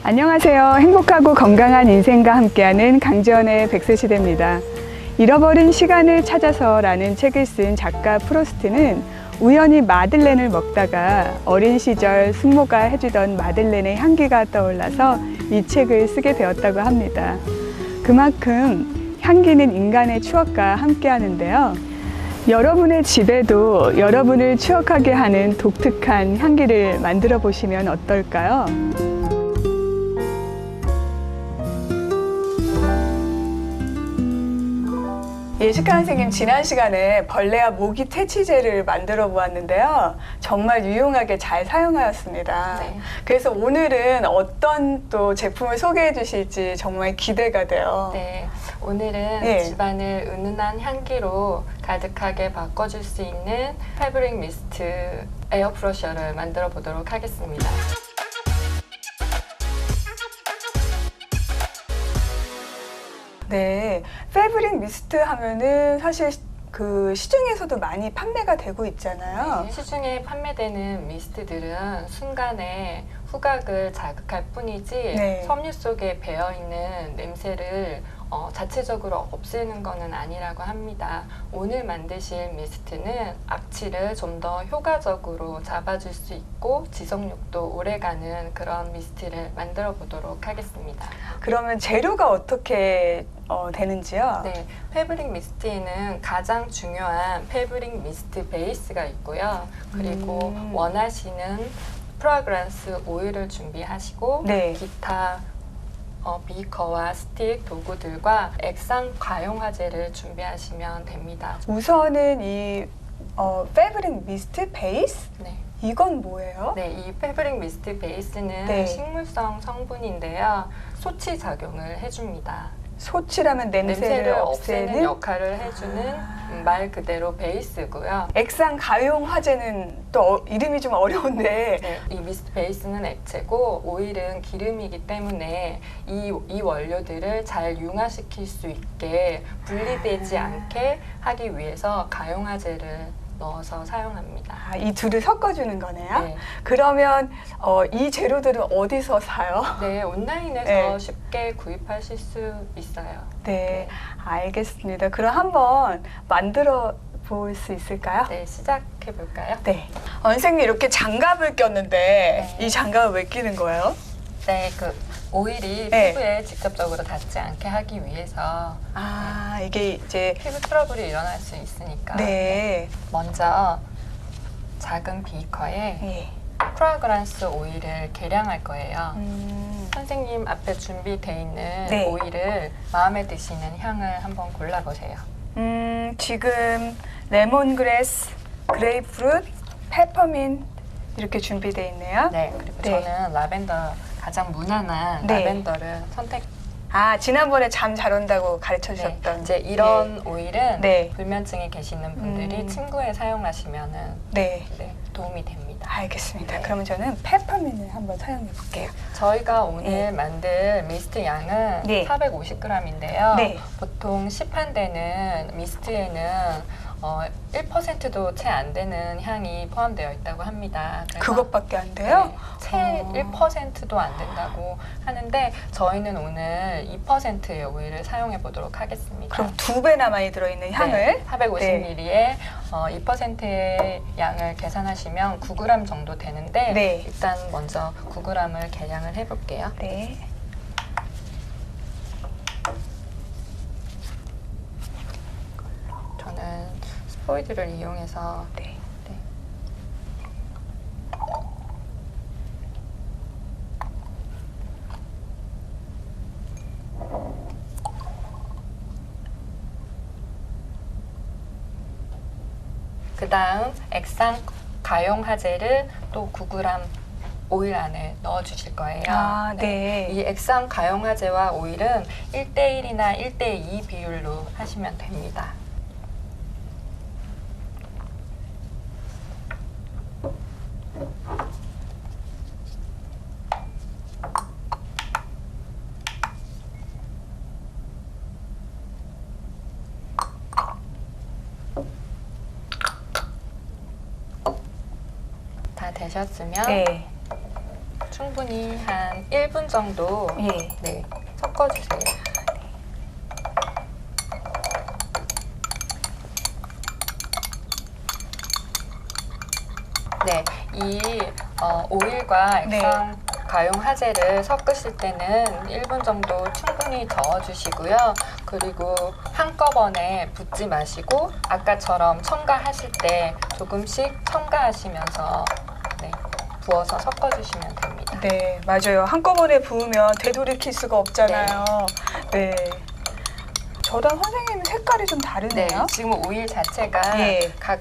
안녕하세요. 행복하고 건강한 인생과 함께하는 강지연의 100세 시대입니다. 잃어버린 시간을 찾아서라는 책을 쓴 작가 프로스트는 우연히 마들렌을 먹다가 어린 시절 숙모가 해주던 마들렌의 향기가 떠올라서 이 책을 쓰게 되었다고 합니다. 그만큼 향기는 인간의 추억과 함께 하는데요. 여러분의 집에도 여러분을 추억하게 하는 독특한 향기를 만들어 보시면 어떨까요? 예식가 선생님, 지난 시간에 벌레와 모기 퇴치제를 만들어 보았는데요. 정말 유용하게 잘 사용하였습니다. 네. 그래서 오늘은 어떤 또 제품을 소개해 주실지 정말 기대가 돼요. 네, 오늘은 네. 집안을 은은한 향기로 가득하게 바꿔줄 수 있는 패브릭 미스트 에어 프레셔를 만들어 보도록 하겠습니다. 네, 패브릭 미스트 하면은 사실 그 시중에서도 많이 판매가 되고 있잖아요. 시중에 판매되는 미스트들은 순간에 후각을 자극할 뿐이지 네. 섬유 속에 배어있는 냄새를 자체적으로 없애는 것은 아니라고 합니다. 오늘 만드실 미스트는 악취를 좀 더 효과적으로 잡아줄 수 있고 지속력도 오래가는 그런 미스트를 만들어 보도록 하겠습니다. 그러면 재료가 어떻게 되는지요? 네, 패브릭 미스트에는 가장 중요한 패브릭 미스트 베이스가 있고요. 그리고 원하시는 프라그란스 오일을 준비하시고 네. 기타 비커와 스틱 도구들과 액상 과용화제를 준비하시면 됩니다. 우선은 이 패브릭 미스트 베이스? 네. 이건 뭐예요? 네, 이 패브릭 미스트 베이스는 네. 식물성 성분인데요. 소치 작용을 해줍니다. 소치라면 냄새를 없애는 역할을 해주는 말 그대로 베이스고요. 액상 가용 화제는 또 이름이 좀 어려운데 네, 이 미스트 베이스는 액체고 오일은 기름이기 때문에 이 원료들을 잘 융화시킬 수 있게 분리되지 않게 하기 위해서 가용화제를 넣어서 사용합니다. 이 둘을 섞어주는 거네요. 네. 그러면 이 재료들은 어디서 사요? 네, 온라인에서 네. 쉽게 구입하실 수 있어요. 네, 알겠습니다. 그럼 한번 만들어 볼 수 있을까요? 네, 시작해 볼까요? 네. 선생님, 이렇게 장갑을 꼈는데 네. 이 장갑을 왜 끼는 거예요? 네, 그 오일이 네. 피부에 직접적으로 닿지 않게 하기 위해서 이게 이제 피부 트러블이 일어날 수 있으니까 네. 먼저 작은 비커에 네. 프라그란스 오일을 계량할 거예요. 음, 선생님 앞에 준비되어 있는 네. 오일을 마음에 드시는 향을 한번 골라보세요. 지금 레몬그래스, 그레이프루트, 페퍼민트 이렇게 준비되어 있네요. 네, 그리고 네. 저는 라벤더, 가장 무난한 네. 라벤더를 선택. 지난번에 잠 잘 온다고 가르쳐 네, 주셨던 이제 이런 오일은 네. 불면증에 계시는 분들이 침구에 사용하시면은 네. 도움이 됩니다. 알겠습니다. 네. 그러면 저는 페퍼민트를 한번 사용해 볼게요. 저희가 오늘 네. 만들 미스트 양은 네. 450g인데요. 네. 보통 시판되는 미스트에는 1%도 채 안 되는 향이 포함되어 있다고 합니다. 그래서 그것밖에 안 돼요? 네, 채 1%도 안 된다고 하는데 저희는 오늘 2%의 오일을 사용해 보도록 하겠습니다. 그럼 2배나 많이 들어있는 향을 네, 450ml에 2%의 양을 계산하시면 9g 정도 되는데 네. 일단 먼저 9g을 계량을 해볼게요. 네. 저는 스포이드를 이용해서 네. 네. 그 다음 액상 가용화제를 또 9g 오일 안에 넣어 주실 거예요. 네. 이 액상 가용화제와 오일은 1:1이나 1:2 비율로 하시면 됩니다. 다 되셨으면 네. 충분히 한 1분 정도 예. 네, 섞어주세요. 네, 이 오일과 네. 액상 가용 화재를 섞으실 때는 1분 정도 충분히 저어주시고요. 그리고 한꺼번에 붓지 마시고 아까처럼 첨가하실 때 조금씩 첨가하시면서 네, 부어서 섞어주시면 됩니다. 네, 맞아요. 한꺼번에 부으면 되돌이킬 수가 없잖아요. 네. 저랑 선생님 색깔이 좀 네, 다르네요. 지금 오일 자체가 예. 각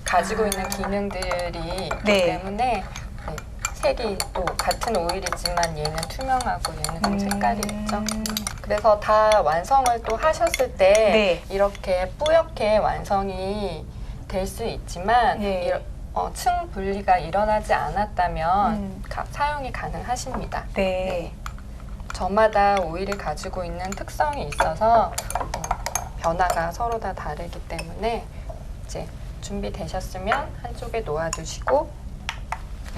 가지고 있는 기능들이 있기 네. 때문에 네, 색이 또 같은 오일이지만 얘는 투명하고 얘는 좀 색깔이 있죠. 그래서 다 완성을 또 하셨을 때 네. 이렇게 뿌옇게 완성이 될 수 있지만 예. 층 분리가 일어나지 않았다면 사용이 가능하십니다. 네. 저마다 오일이 가지고 있는 특성이 있어서 변화가 서로 다 다르기 때문에 이제 준비되셨으면 한쪽에 놓아두시고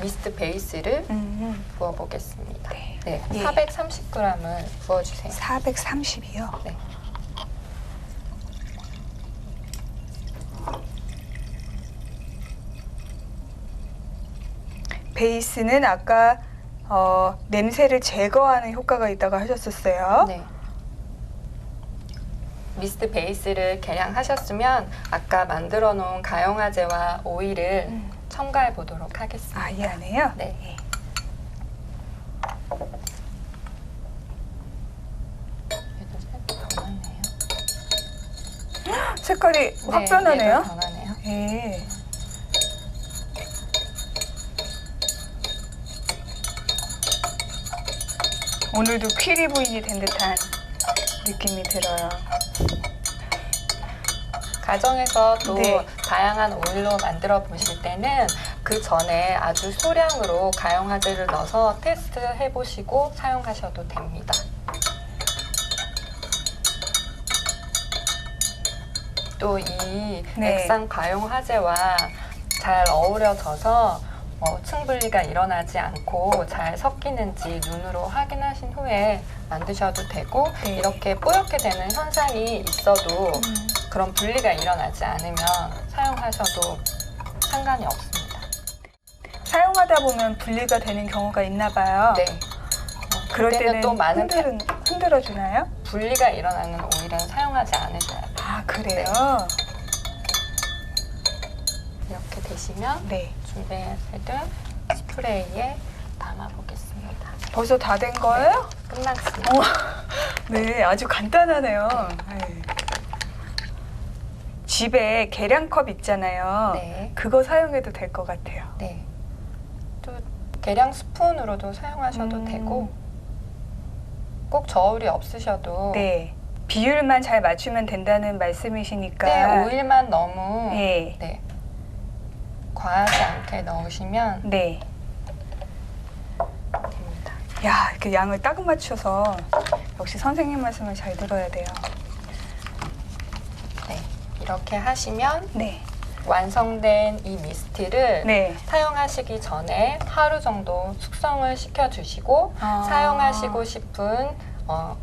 미스트 베이스를 부어보겠습니다. 네, 예. 430g을 부어주세요. 430이요? 네. 베이스는 아까 냄새를 제거하는 효과가 있다고 하셨었어요. 네. 미스트 베이스를 계량하셨으면 아까 만들어 놓은 가용화제와 오일을 첨가해 보도록 하겠습니다. 아, 이 안에요? 네. 얘도 살짝 변하네요. 색깔이 확 네, 변하네요. 얘도 변하네요. 예. 오늘도 퀴리 부인이 된 듯한 느낌이 들어요. 가정에서 또 네. 다양한 오일로 만들어 보실 때는 그 전에 아주 소량으로 가용화제를 넣어서 테스트 해보시고 사용하셔도 됩니다. 또 이 네. 액상 가용화제와 잘 어우러져서 층 분리가 일어나지 않고 잘 섞이는지 눈으로 확인하신 후에 만드셔도 되고 네. 이렇게 뽀얗게 되는 현상이 있어도 그런 분리가 일어나지 않으면 사용하셔도 상관이 없습니다. 사용하다 보면 분리가 되는 경우가 있나 봐요. 네. 그럴 그때는 때는 또 많은 흔들어 주나요? 분리가 일어나는 오일은 사용하지 않으셔야 돼요. 아, 그래요? 이렇게 되시면 네. 준비해둔 스프레이에 담아보겠습니다. 벌써 다 된 거예요? 끝났습니다. 네, 아주 간단하네요. 네. 집에 계량컵 있잖아요. 네. 그거 사용해도 될 것 같아요. 네. 또 계량 스푼으로도 사용하셔도 되고 꼭 저울이 없으셔도 네. 비율만 잘 맞추면 된다는 말씀이시니까. 네, 오일만 너무 네. 네, 과하지 않게 넣으시면 네. 됩니다. 야, 이렇게 양을 딱 맞춰서 역시 선생님 말씀을 잘 들어야 돼요. 네, 이렇게 하시면 네. 완성된 이 미스트를 네. 사용하시기 전에 하루 정도 숙성을 시켜주시고 아. 사용하시고 싶은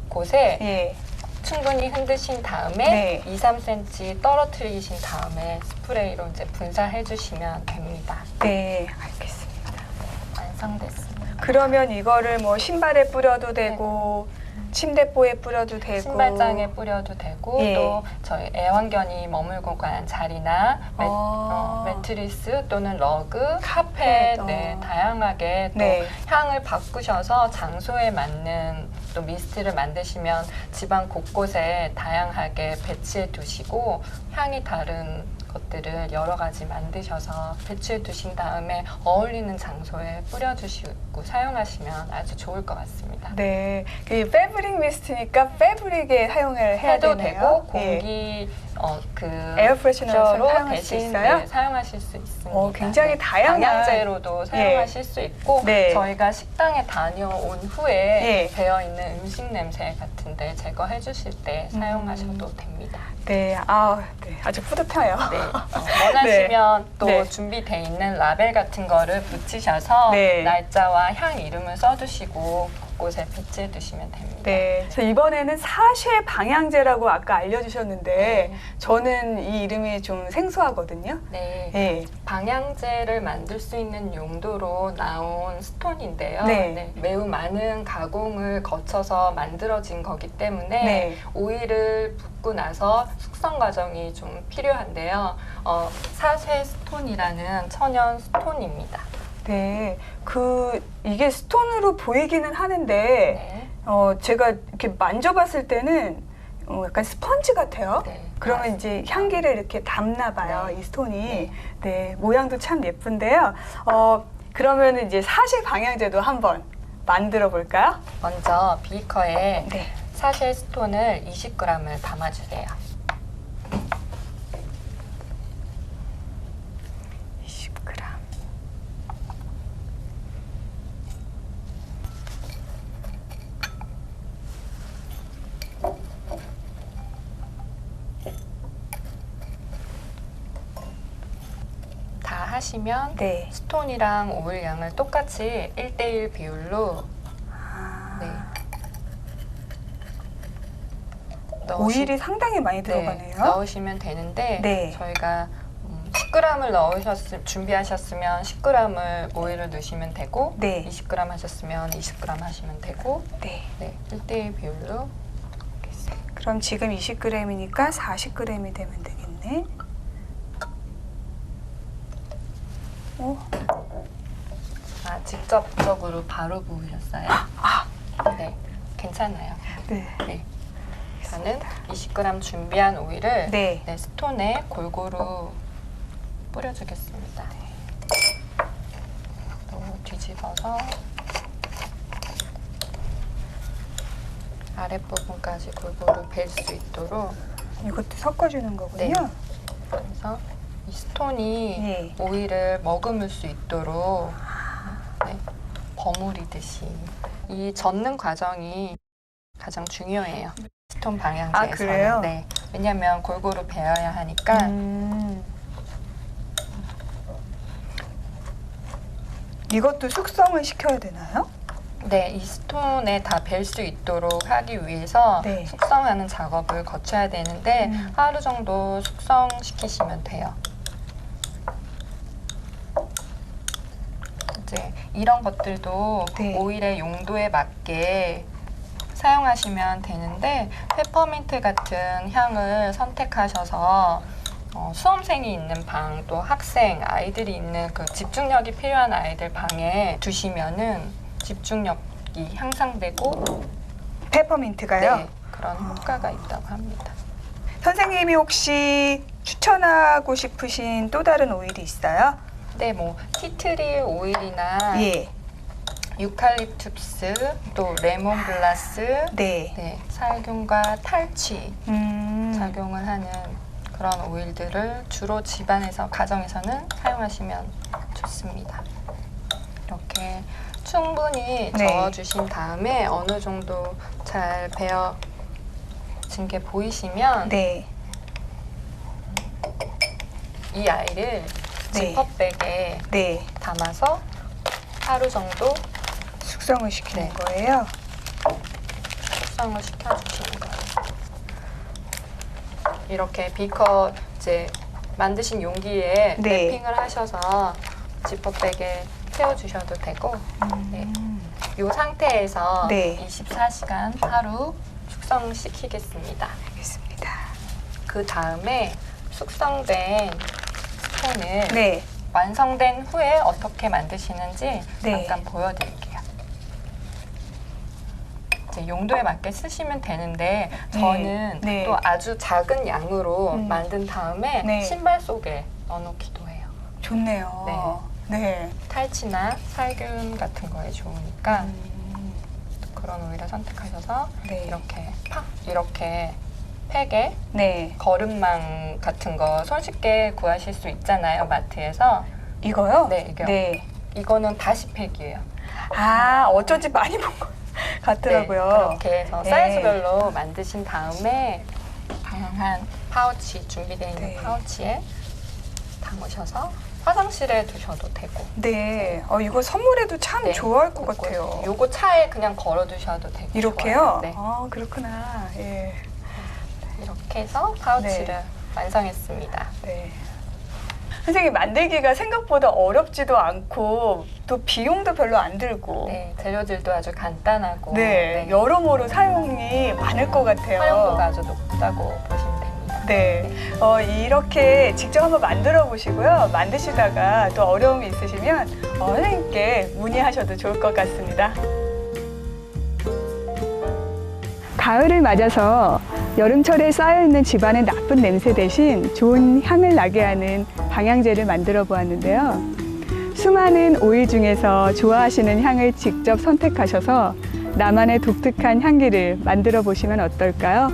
곳에 예. 충분히 흔드신 다음에 네. 2, 3cm 떨어뜨리신 다음에 스프레이로 이제 분사해 주시면 됩니다. 네, 알겠습니다. 완성됐습니다. 그러면 이거를 뭐 신발에 뿌려도 되고 침대보에 뿌려도 되고 신발장에 뿌려도 되고 예. 또 저희 애완견이 머물고 간 자리나 매트리스 또는 러그, 카펫 네, 다양하게 또 네. 향을 바꾸셔서 장소에 맞는 또 미스트를 만드시면 집안 곳곳에 다양하게 배치해 두시고 향이 다른 것들을 여러 가지 만드셔서 배치해 두신 다음에 어울리는 장소에 뿌려주시고 사용하시면 아주 좋을 것 같습니다. 네, 그 패브릭 미스트니까 패브릭에 사용을 해야 해도 되네요. 되고 예. 공기 그 에어 프레셔너로 로 사용할 수 대신 있어요? 네, 사용하실 수 있습니다. 굉장히 네. 다양한 방향제로도 사용하실 수 있고 네. 저희가 식당에 다녀온 후에 네. 배어 있는 음식 냄새 같은데 제거해 주실 때 사용하셔도 됩니다. 네, 네, 아주 뿌듯해요. 네. 원하시면 또 네. 준비되어 있는 라벨 같은 거를 붙이셔서 네. 날짜와 향 이름을 써두시고 곳곳에 배치해 두시면 됩니다. 네, 그래서 이번에는 사쉐 방향제라고 아까 알려주셨는데 네. 저는 이 이름이 좀 생소하거든요. 네. 네, 방향제를 만들 수 있는 용도로 나온 스톤인데요. 네. 매우 많은 가공을 거쳐서 만들어진 거기 때문에 네. 오일을 붓고 나서 숙성 과정이 좀 필요한데요. 사쉐 스톤이라는 천연 스톤입니다. 네, 이게 스톤으로 보이기는 하는데 네. 제가 이렇게 만져봤을 때는 약간 스펀지 같아요. 네. 그러면 이제 향기를 이렇게 담나 봐요, 네. 이 스톤이. 네. 네, 모양도 참 예쁜데요. 그러면 이제 사쉐 방향제도 한번 만들어 볼까요? 먼저 비커에 네. 사쉐 스톤을 20g을 담아주세요. 20g. 다 하시면 네. 스톤이랑 오일 양을 똑같이 1:1 비율로 네. 오일이 상당히 많이 들어가네요. 넣으시면 되는데 네. 저희가 10g을 준비하셨으면 10g을 오일을 넣으시면 되고 네. 20g 하셨으면 20g 하시면 되고 네. 네, 1:1 비율로 그럼 지금 20g이니까 40g이 되면 되겠네. 직접적으로 바로 부으셨어요? 네, 괜찮아요. 네. 네. 저는 20g 준비한 오일을 네. 스톤에 골고루 뿌려주겠습니다. 또 뒤집어서 아랫부분까지 골고루 벨 수 있도록 이것도 섞어주는 거군요. 네. 그래서 이 스톤이 네. 오일을 머금을 수 있도록 네, 버무리듯이 이 젓는 과정이 가장 중요해요. 스톤 방향제에서는. 그래요? 네. 왜냐하면 골고루 베어야 하니까 이것도 숙성을 시켜야 되나요? 네, 이 스톤에 다 벨 수 있도록 하기 위해서 네. 숙성하는 작업을 거쳐야 되는데 하루 정도 숙성시키시면 돼요. 이제 이런 것들도 네. 오일의 용도에 맞게 사용하시면 되는데 페퍼민트 같은 향을 선택하셔서 수험생이 있는 방, 또 학생, 아이들이 있는 그 집중력이 필요한 아이들 방에 두시면은 집중력이 향상되고 페퍼민트가요? 네, 그런 효과가 있다고 합니다. 선생님이 혹시 추천하고 싶으신 또 다른 오일이 있어요? 네, 뭐 티트리 오일이나 예. 유칼립투스, 또 레몬글라스, 네. 네, 살균과 탈취 작용을 하는 그런 오일들을 주로 집안에서, 가정에서는 사용하시면 좋습니다. 이렇게 충분히 네. 저어주신 다음에 어느 정도 잘 베어진 게 보이시면 네. 이 아이를 네. 지퍼백에 네. 담아서 하루 정도 숙성을 시키는 네. 거예요? 숙성을 시켜주시는 거예요. 이렇게 비커 이제 만드신 용기에 네. 랩핑을 하셔서 지퍼백에 채워주셔도 되고 네. 이 상태에서 네. 24시간 하루 숙성시키겠습니다. 알겠습니다. 그 다음에 숙성된 스톤을 네. 완성된 후에 어떻게 만드시는지 네. 잠깐 보여드릴게요. 이제 용도에 맞게 쓰시면 되는데 저는 네. 또 아주 작은 양으로 만든 다음에 네. 신발 속에 넣어놓기도 해요. 좋네요. 네. 탈취나 살균 같은 거에 좋으니까 그런 오일을 선택하셔서 네. 이렇게 팍 이렇게 팩에 네. 거름망 같은 거 손쉽게 구하실 수 있잖아요, 마트에서. 이거요? 네, 이거. 네. 이거는 다시 팩이에요. 아, 어쩐지 많이 본 것 같더라고요. 네, 그렇게 해서 네. 사이즈별로 만드신 다음에 다양한 파우치, 준비되어 있는 네. 파우치에 담으셔서 화장실에 두셔도 되고. 네. 이거 선물해도 참 네, 좋아할 것 요거, 같아요. 요거 차에 그냥 걸어 두셔도 되고. 이렇게요? 좋아요. 네. 아, 그렇구나. 예. 이렇게 해서 파우치를 네. 완성했습니다. 네. 선생님, 만들기가 생각보다 어렵지도 않고 또 비용도 별로 안 들고 네, 재료들도 아주 간단하고 네, 여러모로 사용이 많을 것 같아요. 활용도가 아주 높다고 보시면 됩니다. 네, 이렇게 직접 한번 만들어 보시고요. 만드시다가 또 어려움이 있으시면 선생님께 문의하셔도 좋을 것 같습니다. 가을을 맞아서 여름철에 쌓여있는 집안의 나쁜 냄새 대신 좋은 향을 나게 하는 방향제를 만들어 보았는데요. 수많은 오일 중에서 좋아하시는 향을 직접 선택하셔서 나만의 독특한 향기를 만들어 보시면 어떨까요?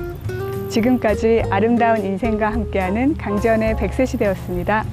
지금까지 아름다운 인생과 함께하는 강지연의 100세 시대였습니다.